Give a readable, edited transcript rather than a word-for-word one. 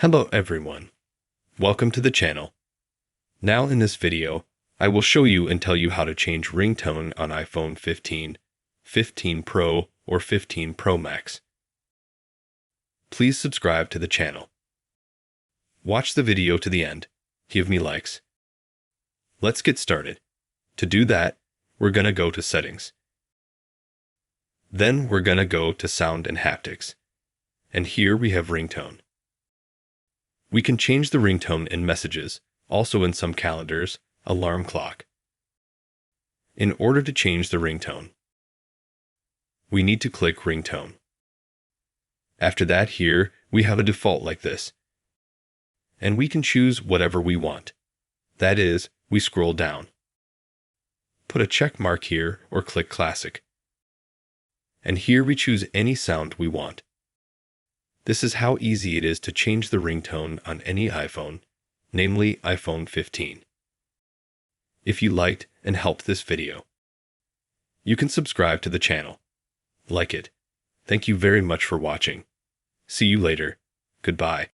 Hello everyone. Welcome to the channel. Now in this video, I will show you and tell you how to change ringtone on iPhone 15, 15 Pro, or 15 Pro Max. Please subscribe to the channel. Watch the video to the end. Give me likes. Let's get started. To do that, we're gonna go to Settings. Then we're gonna go to Sound and Haptics. And here we have ringtone. We can change the ringtone in messages, also in some calendars, alarm clock. In order to change the ringtone, we need to click Ringtone. After that, here we have a default like this. And we can choose whatever we want. That is, we scroll down. Put a check mark here or click Classic. And here we choose any sound we want. This is how easy it is to change the ringtone on any iPhone, namely iPhone 15. If you liked and helped this video, you can subscribe to the channel. Like it. Thank you very much for watching. See you later. Goodbye.